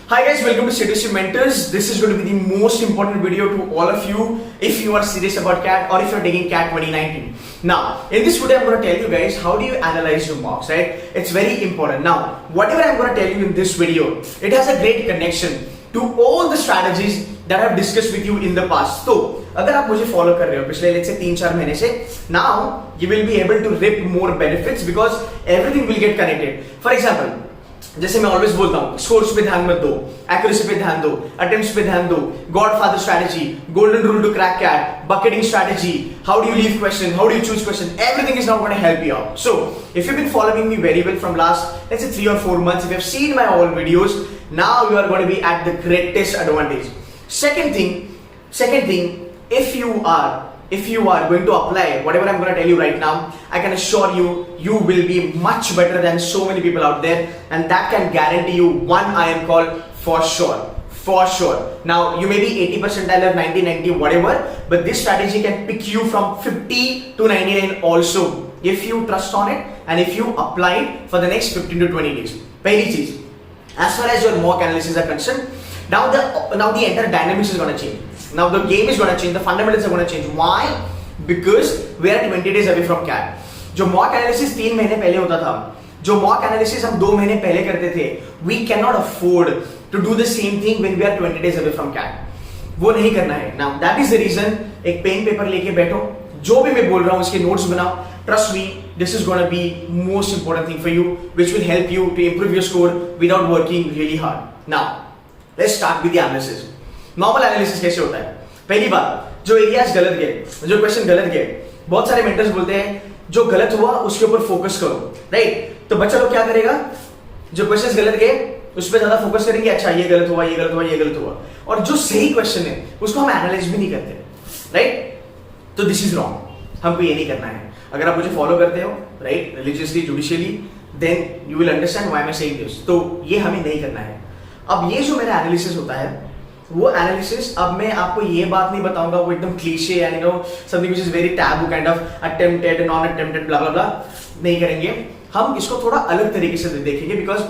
Hi guys, welcome to Citizenship Mentors. This is going to be the most important video to all of you if you are serious about CAT or if you're taking CAT 2019. Now, in this video, I'm going to tell you guys how do you analyze your marks, right? It's very important. Now, whatever I'm going to tell you in this video, it has a great connection to all the strategies that I've discussed with you in the past. So, अगर आप मुझे follow कर रहे हो पिछले let's say 3-4 महीने से, now you will be able to reap more benefits because everything will get connected. For example, जैसे मैं ऑलवेज बोलता हूँ, स्कोर्स पे ध्यान मत दो, एक्यूरेसी पे ध्यान दो, अटेम्प्ट्स पे ध्यान दो, godfather strategy, golden rule to crack CAT, bucketing strategy, how do you leave question, how do you choose question, everything is now going to help you out. So if you've been following me very well from last let's say 3 or 4 months, if you have seen my all videos, now you are going to be at the greatest advantage. Second thing, if you are going to apply whatever I'm going to tell you right now, I can assure you, you will be much better than so many people out there, and that can guarantee you one iron call for sure. Now, you may be 80 percentile or 90, whatever, but this strategy can pick you from 50 to 99 also if you trust on it and if you apply it for the next 15 to 20 days. Pehli cheez, as far as your mock analysis are concerned, now the entire dynamics is going to change. Now the game is going to change, the fundamentals are going to change. Why? Because we are 20 days away from CAT. जो mock analysis 3 महीने पहले होता था, जो mock analysis हम 2 महीने पहले करते थे, we cannot afford to do the same thing when we are 20 days away from CAT. वो नहीं करना है. Now that is the reason एक पेन पेपर लेके बैठो, जो भी मैं बोल रहा हूँ उसके नोट्स बनाओ. Trust me, this is going to be most important thing for you, which will help you to improve your score without working really hard. Now let's start with the analysis. Normal analysis कैसे होता है? पहली बात, जो areas गलत गए, जो question गलत गए, बहुत सारे मेंटर्स बोलते हैं जो गलत हुआ उसके ऊपर फोकस करो, राइट? तो बच्चा लोग क्या करेगा, जो क्वेश्चंस गलत गए उस पर ज्यादा फोकस करेंगे, अच्छा ये गलत हुआ, ये गलत हुआ, ये गलत हुआ, और जो सही क्वेश्चन है उसको हम एनालाइज भी नहीं करते, राइट? तो दिस इज रॉन्ग, हमको ये नहीं करना है. अगर आप मुझे फॉलो करते हो, right, religiously, judicially, then you will understand why I am saying this. तो ये हमें नहीं करना है. अब ये जो मेरा एनालिसिस होता है, वो एनालिसिस, अब मैं आपको ये बात नहीं बताऊंगा वो एकदम cliche and you know something which is very taboo kind of attempted non attempted blah blah blah नहीं करेंगे. हम इसको थोड़ा अलग तरीके से देखेंगे बिकॉज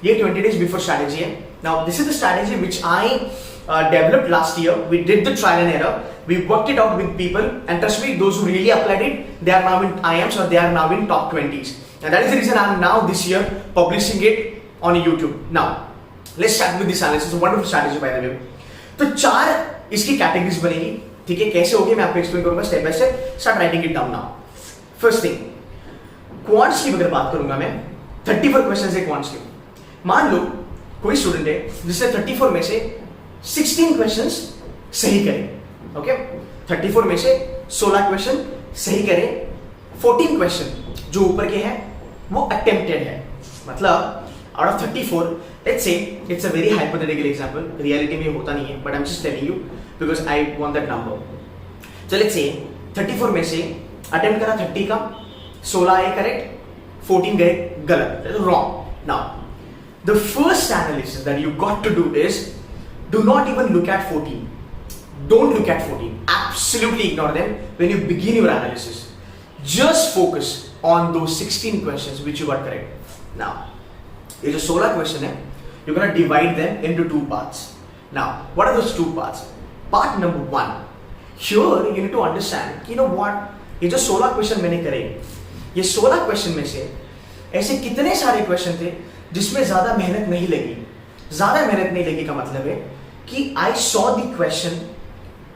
ये 20 डेज बिफोर स्ट्रैटेजी है. Now this is the strategy which I developed last year. We did the trial and error, we worked it out with people, and trust me, those who really applied it, they are now in IMs or they are now in top 20s, and that is the reason I am now this year publishing it on YouTube. Now let's start with this analysis. A wonderful strategy by the way. तो 4 इसकी categories बनेगी, ठीक है? कैसे होगी मैं आपको explain करूंगा step by step. Start writing it down now. First thing, quants की अगर बात करूंगा मैं, 34 क्वेश्चंस है क्वांट्स के. मान लो कोई स्टूडेंट है जिसने 34 में से 16 क्वेश्चंस सही करे, ओके? 34 में से 16 क्वेश्चन सही करे, 14 क्वेश्चन जो ऊपर के हैं वो अटेम्प्टेड है. मतलब out of 34, let's say it's a very hypothetical example, reality में होता नहीं है, but I'm just telling you because I want that number. So let's say 34 में से attempt करा 30 का, 16 आए करेक्ट, 14 गए गलत, that's wrong. Now the first analysis that you got to do is do not even look at 14. Don't look at 14. Absolutely ignore them when you begin your analysis. Just focus on those 16 questions which you got correct. Now ये जो 16 question है, you're gonna divide them into 2 parts. Now, what are those 2 parts? Part number 1. Here you need to understand, you know what? ये जो 16 question मैंने करे, ये 16 question में से ऐसे कितने सारे क्वेश्चन थे जिसमें ज्यादा मेहनत नहीं लगी. ज्यादा मेहनत नहीं लगी का मतलब है कि I saw the question,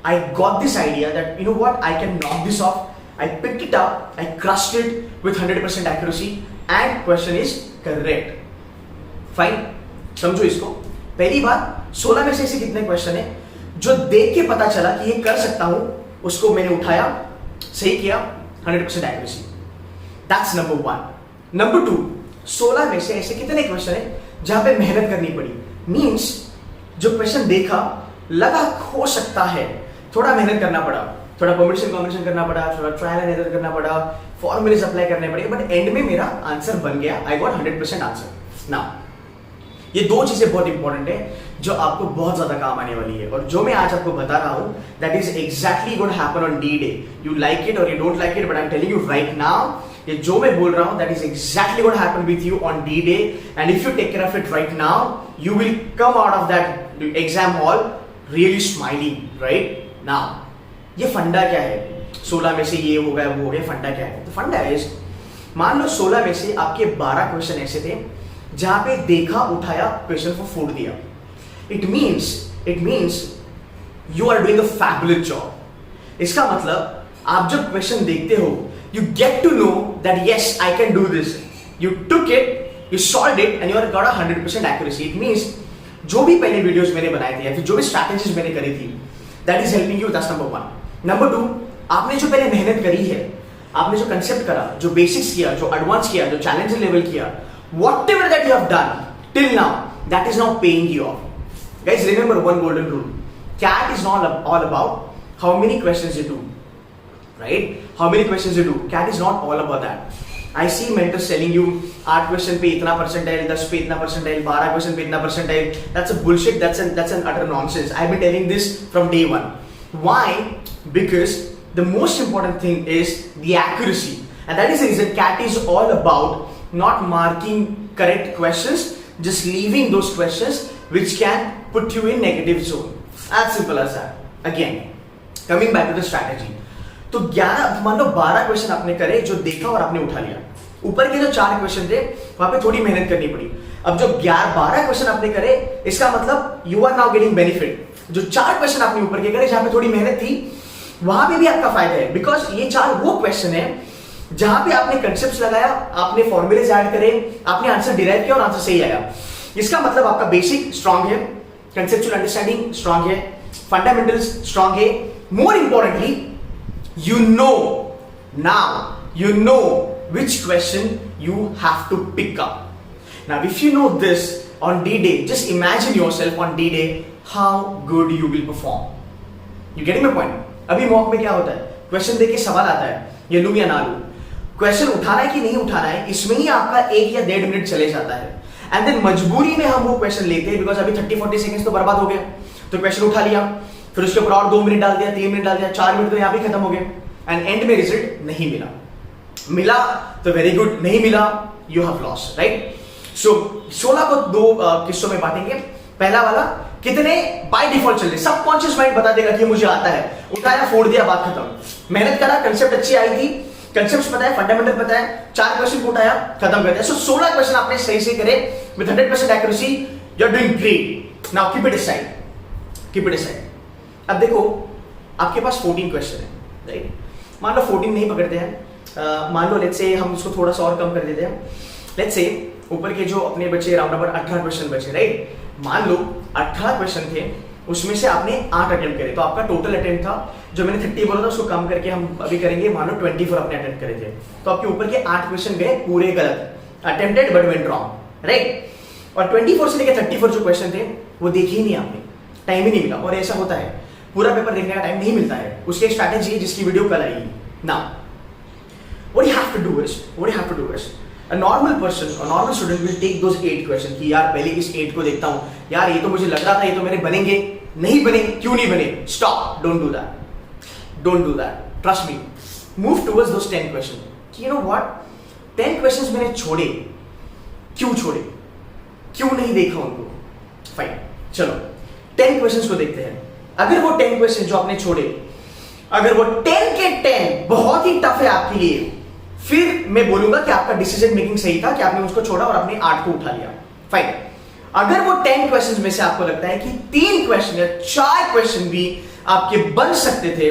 I got this idea that you know what, I can knock this off. I picked it up, I crushed it with 100% accuracy, and question is correct. Fine, समझो इसको. पहली बात, 16 में से ऐसे कितने question है जो देख के पता चला कि ये कर सकता हूं, उसको मैंने उठाया, सही किया, 100% एक्यूरेसी. That's number 1. नंबर 2, 16 में से ऐसे कितने क्वेश्चन है जहां पे मेहनत करनी पड़ी. मींस जो क्वेश्चन देखा लगा हो सकता है, थोड़ा मेहनत करना पड़ा, थोड़ा परम्यूटेशन कॉम्बिनेशन करना पड़ा, थोड़ा ट्रायल एंड एरर करना पड़ा, फॉर्मूलेज अप्लाई करने पड़े, बट एंड में मेरा आंसर बन गया. I got 100% answer. नाउ ये 2 चीजें बहुत इंपॉर्टेंट है जो आपको बहुत ज्यादा काम आने वाली है, और जो मैं आज आपको बता रहा हूं that is exactly going to happen on the day. You like it और you don't like it, but I am telling you right now ये जो मैं बोल रहा हूं that is exactly what happened with you on the day, and if you take care of it right now you will come out of that exam hall really smiling right now. ये फंडा क्या है, 16 में से ये हो गया वो हो गया, फंडा क्या है? तो फंडा इज, मान लो 16 में से आपके 12 क्वेश्चन ऐसे थे जहां पे देखा उठाया क्वेश्चन को फोड़ दिया। It means you are doing a fabulous job. इसका मतलब आप जब क्वेश्चन देखते हो you get to know that yes I can do this, you took it, you solved it and you are got 100% accuracy. It means जो भी पहले videos मैंने बनाए थे या फिर जो भी स्ट्रैटेजीज मैंने करी थी that is helping you, that's number 1। Number 2, आपने जो पहले मेहनत करी है, आपने जो कंसेप्ट करा, जो बेसिक्स किया, जो एडवांस किया, जो चैलेंजिंग लेवल किया, whatever that you have done till now, that is now paying you off. Guys, remember one golden rule. CAT is not all about how many questions you do, right? How many questions you do. CAT is not all about that. I see mentors telling you 8 question पे इतना percentile, 10 पे इतना percentile, 12 question पे इतना percentile. That's a bullshit. That's an utter nonsense. I've been telling this from day one. Why? Because the most important thing is the accuracy, and that is the reason CAT is all about not marking correct questions, just leaving those questions which can put you in negative zone. As simple as that. Again, coming back to the strategy. तो 11 मान लो 12 question आपने करे जो देखा और आपने उठा लिया। ऊपर के जो 4 क्वेश्चन थे वहां पे थोड़ी मेहनत करनी पड़ी। अब जो 12 क्वेश्चन आपने करे इसका मतलब you are now getting benefit. जो 4 क्वेश्चन आपने ऊपर के करे जहां पे थोड़ी मेहनत थी वहां पे भी आपका फायदा है, बिकॉज ये 4 वो क्वेश्चन है जहां पे आपने कंसेप्ट्स लगाया, आपने फॉर्मूलेज ऐड करे, आपने आंसर डिराइव किया और आंसर सही आया। इसका मतलब आपका बेसिक स्ट्रांग है, कंसेप्चुअल अंडरस्टैंडिंग स्ट्रांग है, फंडामेंटल्स स्ट्रांग है। More importantly you know which question you have to pick up. Now if you know this on D-Day, just imagine yourself on D-Day how good you will perform. You getting my point? अभी mock में क्या होता है, question देके सवाल आता है, ये लूं या ना लूं, क्वेश्चन उठाना है कि नहीं उठाना है, इसमें ही आपका 1 या 1.5 मिनट चले जाता है। एंड देन मजबूरी में हम वो क्वेश्चन लेते हैं बिकॉज अभी 30-40 सेकंड्स तो बर्बाद हो गए, तो क्वेश्चन उठा लिया, फिर उसके ऊपर और 2 मिनट डाल दिया, 3 मिनट डाल दिया, 4 मिनट तो यहाँ भी खत्म हो गए, एंड एंड में रिजल्ट नहीं मिला तो वेरी गुड, नहीं मिला यू हैव लॉस्ट, राइट? सो 16 को 2 किस्सों में बांटेंगे। पहला वाला कितने बाय डिफॉल्ट चल रहे, सबकॉन्शियस माइंड बता देगा कि मुझे आता है, उठाया फोड़ दिया, बात खत्म। मेहनत करा, कंसेप्ट अच्छी आई थी, कंसेप्ट पता है, फंडामेंटल पता है, 4 क्वेश्चन को उठाया, खत्म कर दिया। सो 16 क्वेश्चन आपने सही से करे with 100% accuracy, you are doing great. Now keep it aside. अब देखो आपके पास 14 क्वेश्चन है, राइट? मान लो 14 नहीं पकड़ते हैं, मान लो लेट्स से हम उसको थोड़ा सा और कम कर देते हैं। लेट्स से ऊपर के जो अपने बचे राउंड अबाउट 18 क्वेश्चन बचे, राइट? मान लो 18 क्वेश्चन थे, उसमें से आपने 8 अटेम्प्ट करे, तो आपका टोटल अटेम्प्ट था, जो मैंने 30 बोला था उसको कम करके हम अभी करेंगे, मान लो 24 आपने अटेम्प्ट करे थे, तो आपके ऊपर के 8 क्वेश्चन गए पूरे गलत, attempted but went wrong, right? और 24 से लेकर 34 जो क्वेश्चन थे वो देखे ही नहीं आपने, टाइम ही नहीं मिला। और ऐसा होता है, पूरा पेपर देखने का टाइम नहीं मिलता है, उसकी एक स्ट्रैटेजी है जिसकी वीडियो कल आएगी। Now what you have to do is a normal person, a normal student will take those 8 questions कि यार पहले इस 8 को देखता हूँ, यार ये तो मुझे लग रहा था ये तो मेरे बनेंगे, नहीं बने, क्यों नहीं बने? Stop, don't do that, trust me, move towards those 10 questions। You know what, 10 questions मैंने छोड़े, क्यों नहीं देखा उनको? फाइन, चलो 10 क्वेश्चंस को देखते हैं। अगर वो 10 क्वेश्चन जो आपने छोड़े, अगर वो 10 के 10 बहुत ही टफ है आपके लिए, फिर मैं बोलूंगा कि आपका डिसीजन मेकिंग सही था कि आपने उसको छोड़ा और अपने 8 को उठा लिया। फाइन, अगर वो 10 क्वेश्चंस में से आपको लगता है कि 3 क्वेश्चन या 4 क्वेश्चन भी आपके बन सकते थे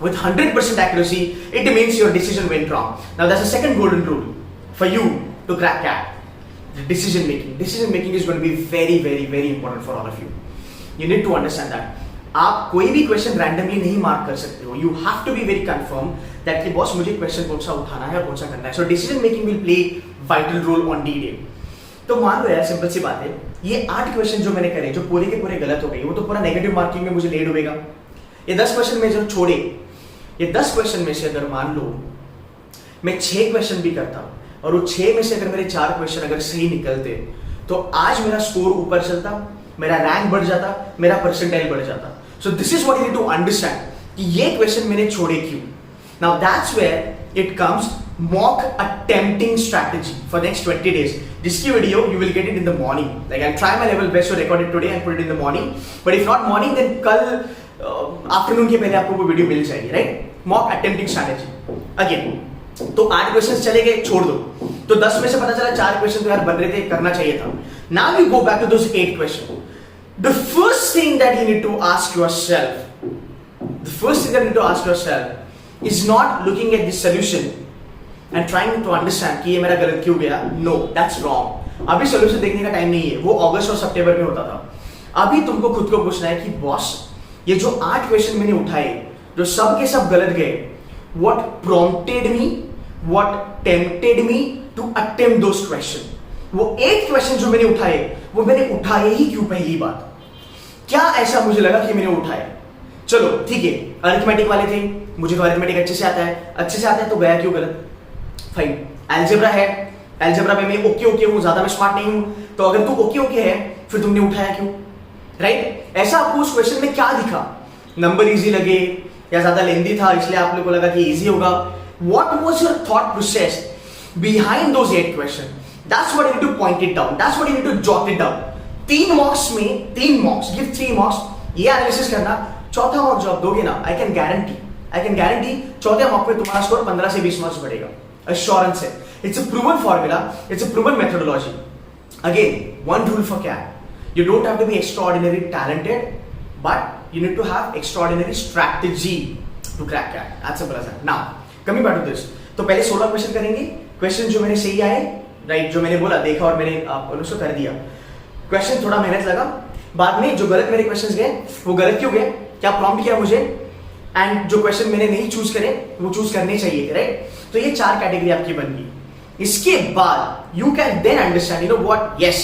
with 100% accuracy, it means your decision went wrong. Now that's the second golden rule for you to crack CAT. Decision making is going to be very, very, very important for all of you. You need to understand that. आप कोई भी question randomly नहीं mark कर सकते हो, you have to be very confirm that कि boss मुझे question कौन सा उठाना है और कौन सा करना है। So decision making will play vital role on D-Day। तो मान लो यार, सिंपल सी बात है, ये 8 क्वेश्चन जो मैंने करे, जो पूरे के पूरे गलत हो गए, वो तो पूरा नेगेटिव मार्किंग में मुझे ले डूबेगा। ये 10 क्वेश्चन में जो छोड़े, ये 10 क्वेश्चन में से अगर मान लो मैं 6 क्वेश्चन भी करता और वो 6 में से अगर मेरे 4 क्वेश्चन अगर सही निकलते, तो आज मेरा स्कोर ऊपर चलता, मेरा रैंक बढ़ जाता, मेरा परसेंटाइल बढ़ जाता। So this is what you need to understand कि ये क्वेश्चन मैंने छोड़े क्यों। Now that's where it comes mock attempting strategy for next 20 days. जिसकी video you will get it in the morning. Like I'll try my level best to record it today and put it in the morning. But if not morning, then कल afternoon के पहले आपको वो video मिल जाएगी, right? Mock attempting strategy. Again, तो 8 questions चले गए, छोड़ दो. तो 10 में से पता चला 4 question तो यार बन रहे थे, करना चाहिए था. Now you go back to those 8 questions. The first thing that you need to ask yourself is not looking at the solution and trying to understand कि ये मेरा गलत क्यों गया. No, that's wrong. अभी solution देखने का टाइम नहीं है. वो अगस्त और सितंबर में होता था. अभी तुमको खुद को पूछना है कि बॉस, ये जो 8 क्वेश्चन मैंने उठाए, जो सब के सब गलत गए, what prompted me, what tempted me to attempt those questions. वो 8 क्वेश्चन जो मैंने उठाए, वो मैंने उठाए ही क्यों? पहली बात, क्या ऐसा मुझे लगा कि मैंने उठाए? चलो ठीक है, अरिथमेटिक वाले थे, मुझे तो अरिथमेटिक अच्छे से आता है, तो गया क्यों गलत? फाइन. एल्जेब्रा है, एल्जेब्रा में मैं ओके हूं, ज्यादा मैं स्मार्ट नहीं हूं, तो अगर तू ओके है, फिर तुमने उठाया क्यों? राइट? ऐसा आपको उस क्वेश्चन में क्या दिखा? नंबर इजी लगे या ज्यादा लेंदी था इसलिए आप लोगों को लगा कि इजी होगा? What was your thought process behind those 8 question? That's what you need to point it down, that's what you need to jot it down. 3 marks में 3 marks, give 3 marks, ये एनालिसिस करना. चौथा मार्क जो आप दोगे ना, I can guarantee चौथे mark पे तुम्हारा स्कोर 15 से 20 मार्क्स बढ़ेगा. Assurance है. It's a proven formula, it's a proven methodology. Again, one rule for CAT. You don't have to be extraordinarily talented, but you need to have extraordinary strategy to crack CAT. That's simple as that. Now, coming back to this. तो पहले 16 question करेंगे. Question जो मेरे सही आए, right, जो मैंने बोला, देखा और मैंने उसको कर दिया. क्वेश्चन थोड़ा मेहनत लगा. बाद में जो गलत मेरे क्वेश्चंस गए, वो गलत क्यों गए? क्या प्रॉम्प्ट किया मुझे? एंड जो क्वेश्चन मैंने नहीं चूज करे, वो चूज करने चाहिए, राइट? तो ये 4 कैटेगरी आपकी बन गई. इसके बाद you can then understand, you know what, yes,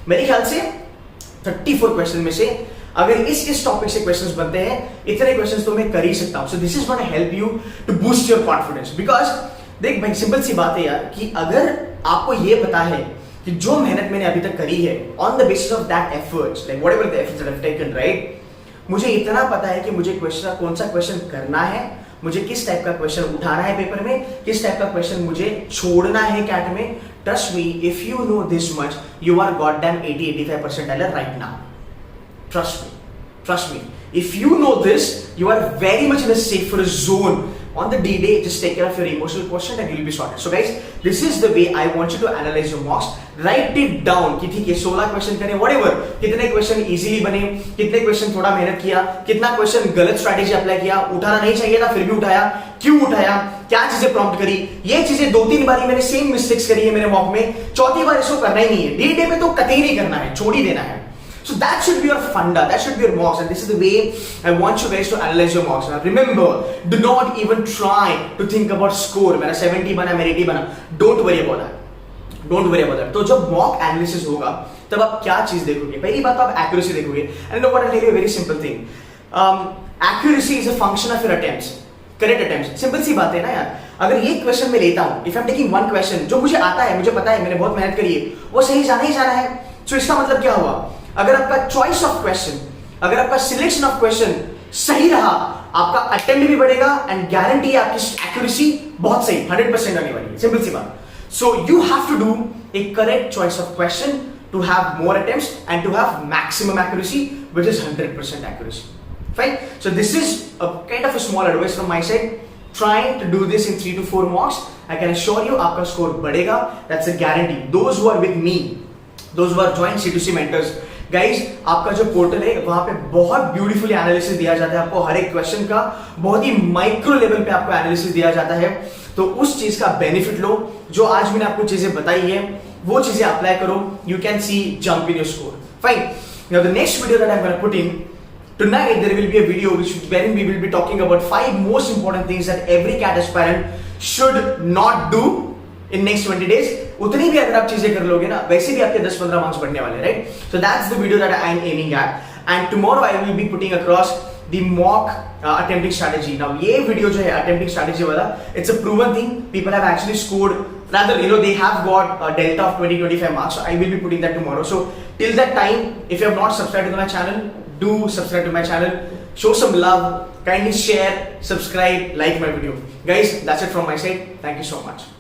मेरे ख्याल से 34 क्वेश्चन में से अगर इस टॉपिक से क्वेश्चंस बनते हैं, इतने क्वेश्चंस तो मैं कर ही सकता हूं. So this is gonna help you to boost your confidence. Because देख भाई, सिंपल सी बात है यार, कि अगर आपको ये पता है कि जो मेहनत मैंने अभी तक करी है, on the basis of that efforts, like whatever the efforts that I have taken, right, मुझे इतना पता है कि मुझे कौन सा क्वेश्चन करना है, मुझे किस टाइप का क्वेश्चन उठाना है पेपर में, किस टाइप का क्वेश्चन मुझे छोड़ना है कैट में. Trust me, if you know this much, you are goddamn 80-85 percentiler right now. Trust me. If you know this, you are very much in a safer zone. On the D-Day, just take care of your emotional quotient and you'll be sorted. So guys, this is the way I want you to analyze your mocks. Write it down कि ठीक है 16 question करें, whatever, कितने question easily बने, कितने question थोड़ा मेहनत किया, कितना क्वेश्चन गलत स्ट्रैटेजी अप्लाई किया, उठाना नहीं चाहिए था फिर भी उठाया, क्यों उठाया, क्या चीजें प्रॉम्प्ट करी. ये चीजें 2-3 बार मैंने सेम मिस्टेक्स करी है मेरे मॉक में, चौथी बार इसको करना ही नहीं है. D-Day में तो कतई नहीं करना है, छोड़ ही देना है. So that should be your funda, that should be your mocks, and this is the way I want you guys to analyze your mocks. Now remember, do not even try to think about score. मेरा 70 बना, मेरा 80 बना. Don't worry about that. तो जब mock analysis होगा, तब आप क्या चीज देखोगे? पहली बात तो आप accuracy देखोगे. And you know what, I'll tell you a very simple thing. Accuracy is a function of your attempts, correct attempts. Simple सी बात है ना यार. अगर ये क्वेश्चन मैं लेता हूँ, if I'm taking one question, जो मुझे आता है, मुझे पता है, मैंने बहुत मेहनत करी है, वो सही जाना ही जाना है. So इसका मतलब क्या हुआ? अगर आपका चॉइस ऑफ क्वेश्चन, अगर आपका सिलेक्शन ऑफ क्वेश्चन सही रहा, आपका अटेम्प्ट भी बढ़ेगा एंड गारंटी है आपकी एक्यूरेसी बहुत सही 100% आने वाली है. सिंपल सी बात. So you have to do a correct choice of question to have more attempts and to have maximum accuracy which is 100% accuracy. Fine. So this is a kind of a small advice from my side. Trying to do this in 3 to 4 mocks, I can assure you आपका score बढ़ेगा. That's a guarantee. Those who are with me, those who are joined C2C mentors, guys, आपका जो portal है वहां पे बहुत beautifully analysis दिया जाता है आपको. हर एक क्वेश्चन का बहुत ही माइक्रो लेवल पे आपको एनालिसिस दिया जाता है. तो उस चीज का बेनिफिट लो. जो आज मैंने आपको चीजें बताई है, वो चीजें अप्लाई करो. You can see jump in your score. Fine. Now the next video that I am gonna put in tonight, there will be a video wherein we will be talking about 5 most important things that every CAT aspirant should not do in next 20 days. उतनी भी अगर आप चीजें कर लोगे ना, वैसे भी आपके 10-15 मार्क्स बढ़ने वाले, right? So that's the video that I am aiming at. And tomorrow I will be putting across the mock attempting strategy. Now ये वीडियो जो है अटेम्प्टिंग स्ट्रैटेजी वाला, it's a proven thing. People have actually scored, rather, you know, they have got a delta of 20-25 marks. So I will be putting that tomorrow. So till that time, if you have not subscribed to my channel, do subscribe to my channel. Show some love. Kindly share, subscribe, like my video. Guys, that's it from my side. Thank you so much.